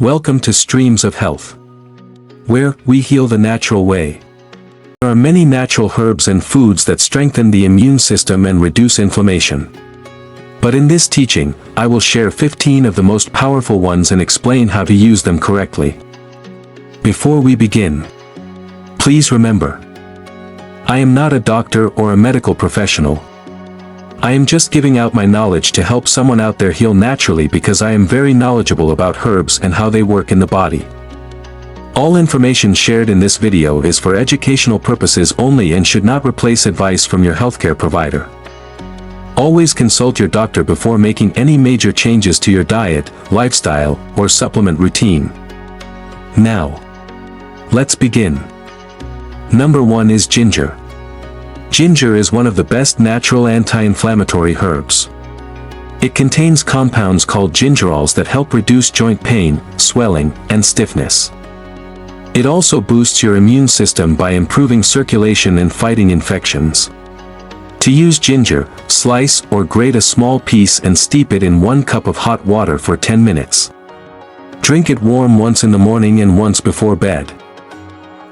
Welcome to Streams of Health, where we heal the natural way. There are many natural herbs and foods that strengthen the immune system and reduce inflammation. But in this teaching, I will share 15 of the most powerful ones and explain how to use them correctly. Before we begin, please remember, I am not a doctor or a medical professional. I am just giving out my knowledge to help someone out there heal naturally because I am very knowledgeable about herbs and how they work in the body. All information shared in this video is for educational purposes only and should not replace advice from your healthcare provider. Always consult your doctor before making any major changes to your diet, lifestyle, or supplement routine. Now, let's begin. Number 1 is ginger. Ginger is one of the best natural anti-inflammatory herbs. It contains compounds called gingerols that help reduce joint pain, swelling, and stiffness. It also boosts your immune system by improving circulation and fighting infections. To use ginger, slice or grate a small piece and steep it in 1 cup of hot water for 10 minutes. Drink it warm once in the morning and once before bed.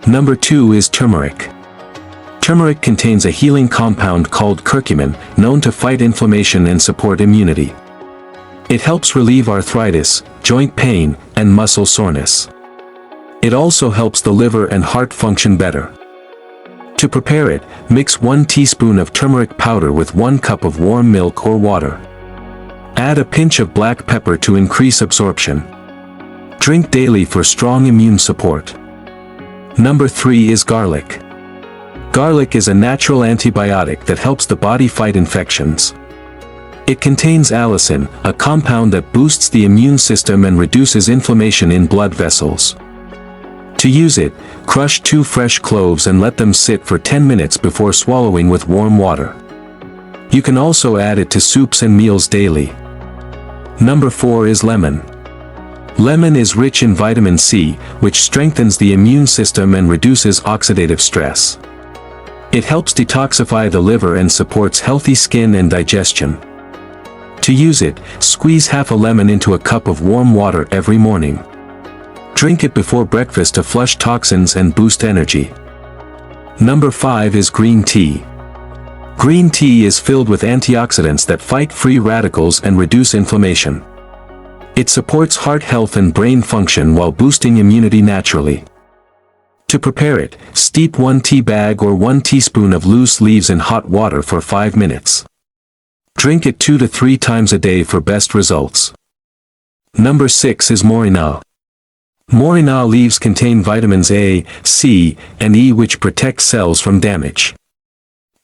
Number 2 is turmeric. Turmeric contains a healing compound called curcumin, known to fight inflammation and support immunity. It helps relieve arthritis, joint pain, and muscle soreness. It also helps the liver and heart function better. To prepare it, mix 1 teaspoon of turmeric powder with 1 cup of warm milk or water. Add a pinch of black pepper to increase absorption. Drink daily for strong immune support. Number 3 is garlic. Garlic is a natural antibiotic that helps the body fight infections. It contains allicin, a compound that boosts the immune system and reduces inflammation in blood vessels. To use it, crush 2 fresh cloves and let them sit for 10 minutes before swallowing with warm water. You can also add it to soups and meals daily. Number 4 is lemon. Lemon is rich in vitamin C, which strengthens the immune system and reduces oxidative stress. It helps detoxify the liver and supports healthy skin and digestion. To use it, squeeze half a lemon into a cup of warm water every morning. Drink it before breakfast to flush toxins and boost energy. Number 5 is green tea. Green tea is filled with antioxidants that fight free radicals and reduce inflammation. It supports heart health and brain function while boosting immunity naturally. To prepare it, steep 1 tea bag or 1 teaspoon of loose leaves in hot water for 5 minutes. Drink it 2 to 3 times a day for best results. Number 6 is morina. Morina leaves contain vitamins A, C, and E which protect cells from damage.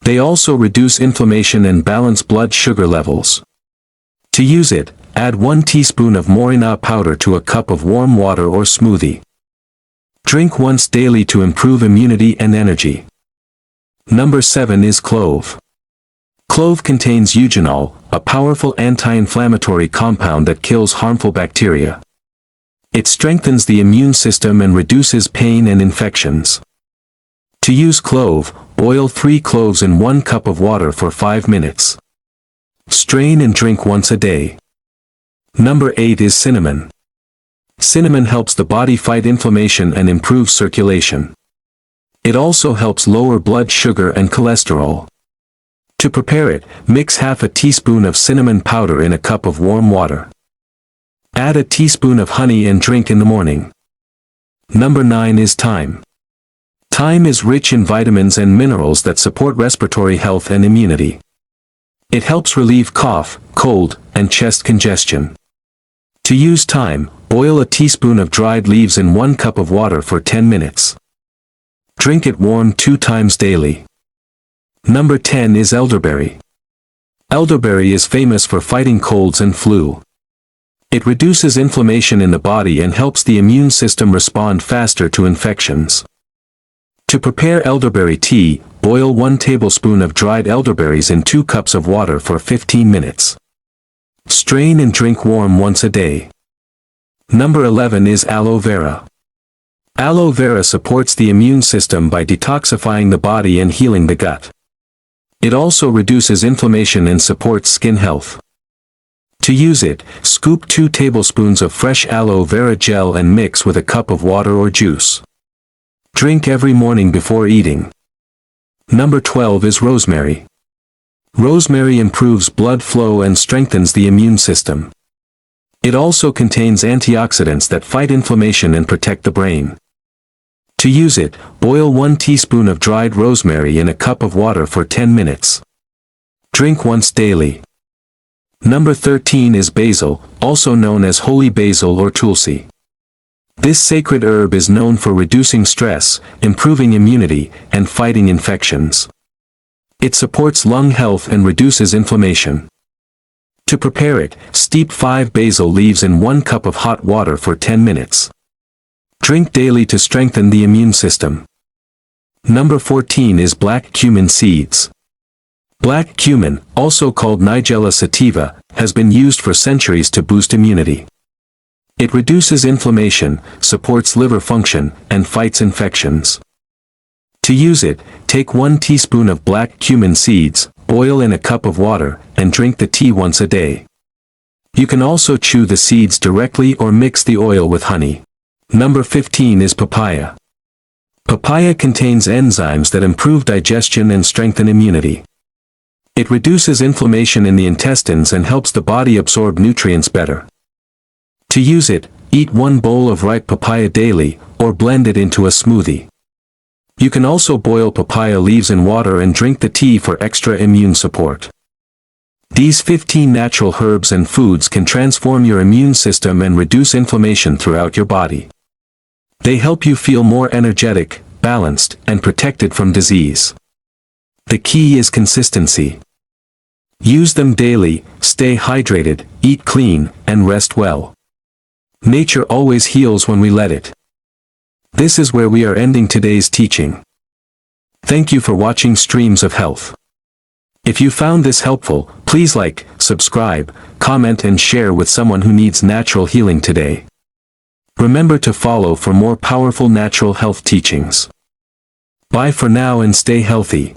They also reduce inflammation and balance blood sugar levels. To use it, add 1 teaspoon of morina powder to a cup of warm water or smoothie. Drink once daily to improve immunity and energy. Number 7 is clove. Clove contains eugenol, a powerful anti-inflammatory compound that kills harmful bacteria. It strengthens the immune system and reduces pain and infections. To use clove, boil 3 cloves in 1 cup of water for 5 minutes. Strain and drink once a day. Number 8 is cinnamon. Cinnamon helps the body fight inflammation and improve circulation. It also helps lower blood sugar and cholesterol. To prepare it, mix half a teaspoon of cinnamon powder in a cup of warm water. Add a teaspoon of honey and drink in the morning. Number 9 is thyme. Thyme is rich in vitamins and minerals that support respiratory health and immunity. It helps relieve cough, cold, and chest congestion. To use thyme, boil a teaspoon of dried leaves in 1 cup of water for 10 minutes. Drink it warm 2 times daily. Number 10 is elderberry. Elderberry is famous for fighting colds and flu. It reduces inflammation in the body and helps the immune system respond faster to infections. To prepare elderberry tea, boil 1 tablespoon of dried elderberries in 2 cups of water for 15 minutes. Strain and drink warm once a day. Number 11 is aloe vera. Aloe vera supports the immune system by detoxifying the body and healing the gut. It also reduces inflammation and supports skin health. To use it, scoop 2 tablespoons of fresh aloe vera gel and mix with a cup of water or juice. Drink every morning before eating. Number 12 is rosemary. Rosemary improves blood flow and strengthens the immune system. It also contains antioxidants that fight inflammation and protect the brain. To use it, boil 1 teaspoon of dried rosemary in a cup of water for 10 minutes. Drink once daily. Number 13 is basil, also known as holy basil or tulsi. This sacred herb is known for reducing stress, improving immunity, and fighting infections. It supports lung health and reduces inflammation. To prepare it, steep 5 basil leaves in 1 cup of hot water for 10 minutes. Drink daily to strengthen the immune system. Number 14 is black cumin seeds. Black cumin, also called Nigella sativa, has been used for centuries to boost immunity. It reduces inflammation, supports liver function, and fights infections. To use it, take 1 teaspoon of black cumin seeds, boil in a cup of water, and drink the tea once a day. You can also chew the seeds directly or mix the oil with honey. Number 15 is papaya. Papaya contains enzymes that improve digestion and strengthen immunity. It reduces inflammation in the intestines and helps the body absorb nutrients better. To use it, eat 1 bowl of ripe papaya daily, or blend it into a smoothie. You can also boil papaya leaves in water and drink the tea for extra immune support. These 15 natural herbs and foods can transform your immune system and reduce inflammation throughout your body. They help you feel more energetic, balanced, and protected from disease. The key is consistency. Use them daily, stay hydrated, eat clean, and rest well. Nature always heals when we let it. This is where we are ending today's teaching. Thank you for watching Streams of Health. If you found this helpful, please like, subscribe, comment and share with someone who needs natural healing today. Remember to follow for more powerful natural health teachings. Bye for now and stay healthy.